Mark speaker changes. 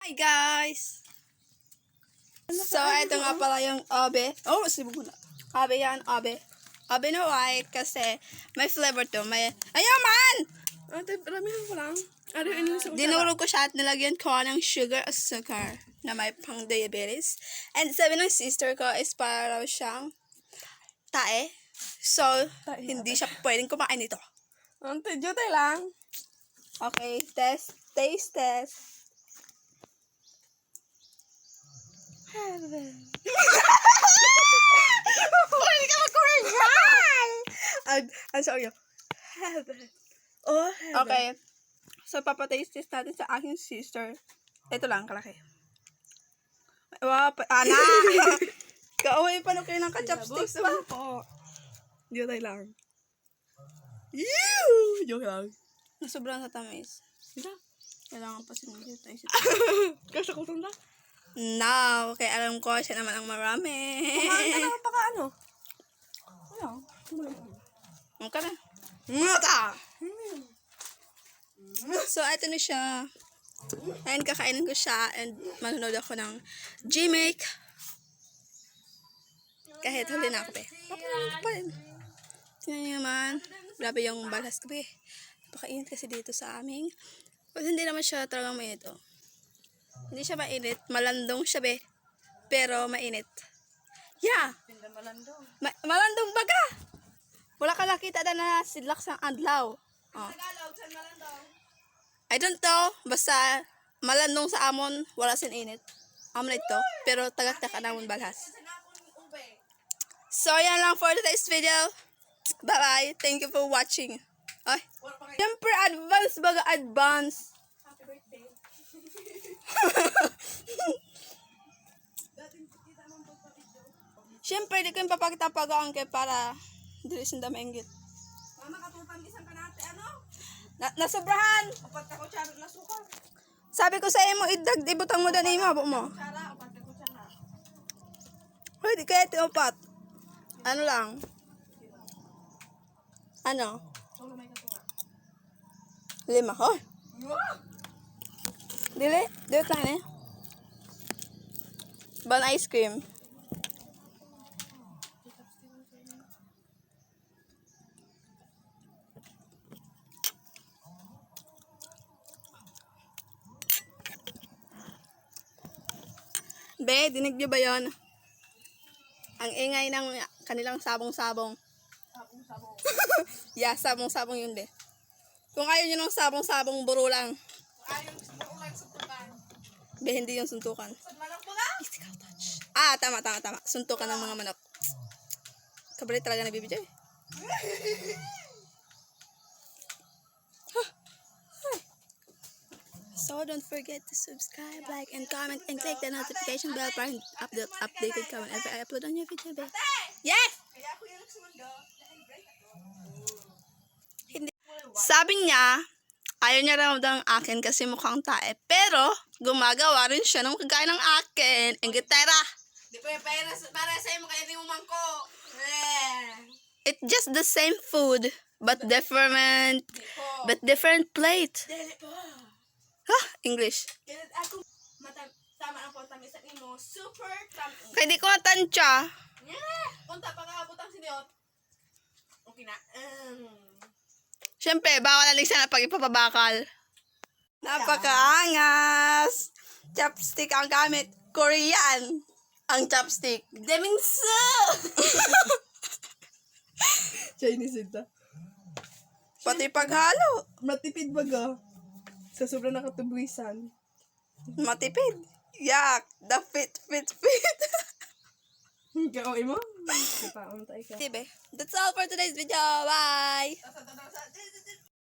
Speaker 1: Hi guys! So, ito nga pala yung abe. Oh, sibog na. Abe yan, abe. Abe na white kasi may flavor to. May... Ayaw man!
Speaker 2: Ate, ramihan ko lang. Ano yung inulit sa
Speaker 1: Dinurog ko siya at nilagyan ko ng sugar o sukar na may pang diabetes. And sabi ng sister ko is para siyang tae. So, hindi siya pwedeng kumain ito.
Speaker 2: Ante, jutay lang.
Speaker 1: Okay, test. Taste test.
Speaker 2: Pwede ka mag-Korean!
Speaker 1: I'm sorry.
Speaker 2: Oh,
Speaker 1: Okay. So, papataste test natin sa aking sister. Ito lang, kalaki. Wow, anak! Kaaway pa kayo ng ka-chopsticks pa.
Speaker 2: po. Jutay lang.
Speaker 1: Ew!
Speaker 2: Joke lang.
Speaker 1: Nasobrang sa tamis.
Speaker 2: Sila?
Speaker 1: Kailangan pa sinigit tayo.
Speaker 2: Kasi ko tanda.
Speaker 1: No, kaya alam ko siya naman ang marami.
Speaker 2: Kumain ka na pa ka ano? Ano?
Speaker 1: Ang ka na.
Speaker 2: Mata!
Speaker 1: So, ito na siya. And kakainin ko siya and manonood ako ng G-Make. Kahit huli na ako, be. Tingnan niyo naman. Grabe yung balas ko, be. Napakainit kasi dito sa aming. Well, hindi naman siya talagang mainit, oh. Hindi siya mainit. Malandong siya, be. Pero mainit. Yeah! Malandong baga! Wala ka nakita na sidlak sa adlaw. Oh. I don't know. Basta malandong sa amon, wala sin init. Amon ito. Pero tagak-tak namon balhas. So, yan lang for today's video. Bye-bye. Thank you for watching. Ay. Siyempre, advance baga advance.
Speaker 2: Happy birthday.
Speaker 1: Siyempre, di ko yung papakita pag-aang kay para dili sinda mainggit.
Speaker 2: Mama, katutan isang kanate, ano?
Speaker 1: Nasobrahan!
Speaker 2: Apat ka kutsara na sukar.
Speaker 1: Sabi ko sa imo, idag, ibutang mo dani mo, mo.
Speaker 2: Kutsara, apat ka kutsara.
Speaker 1: Hoy, di kaya ito upat. Ano lang? Ano?
Speaker 2: Solo may katuwa.
Speaker 1: 5. Hoy! Dili? Dili lang eh. Ban ice cream. Be, dinig niyo ba yun? Ang ingay ng kanilang sabong-sabong.
Speaker 2: Sabong-sabong.
Speaker 1: Yeah, sabong-sabong yun, be. Kung ayaw nyo ng sabong-sabong, buro lang.
Speaker 2: Ayaw gusto ko lang suntukan.
Speaker 1: Be, hindi yung suntukan.
Speaker 2: Saan manok mo na?
Speaker 1: Physical touch. Tama. Suntukan ng mga manok. Kabalit talaga nagbibidyo eh. So don't forget to subscribe, like, and comment, and click the notification bell para updated ka whenever I upload on your video, babe. Yes!
Speaker 2: Kaya ako yung sumundo. Dahil break ako.
Speaker 1: Hindi. Sabi niya, ayaw niya raw ng akin kasi mukhang tae. Pero, gumagawa rin siya ng kagaya ng akin. Ang gitara.
Speaker 2: Di pa yung para sa'yo mo kaya di mo mangko.
Speaker 1: It's just the same food, but different plate.
Speaker 2: Dili po.
Speaker 1: English.
Speaker 2: Kaya ako, tama ang pagtamisan mo. Super tamis.
Speaker 1: Kaya di ko matansya.
Speaker 2: Yeah! Punta pa ka, butang siniyot. Okay na.
Speaker 1: Siyempre, bawal alig sana pag ipapabakal. Napakaangas! Chopstick ang gamit. Korean ang chopstick.
Speaker 2: Demingsu!
Speaker 1: Chinese ito. Pati paghalo.
Speaker 2: Matipid baga. Sa sobrang nakatubuisan.
Speaker 1: Matipid. Yak! The fit.
Speaker 2: Gawin mo? Kapaon tayo ka.
Speaker 1: Diba? That's all for today's video. Bye!
Speaker 2: Sa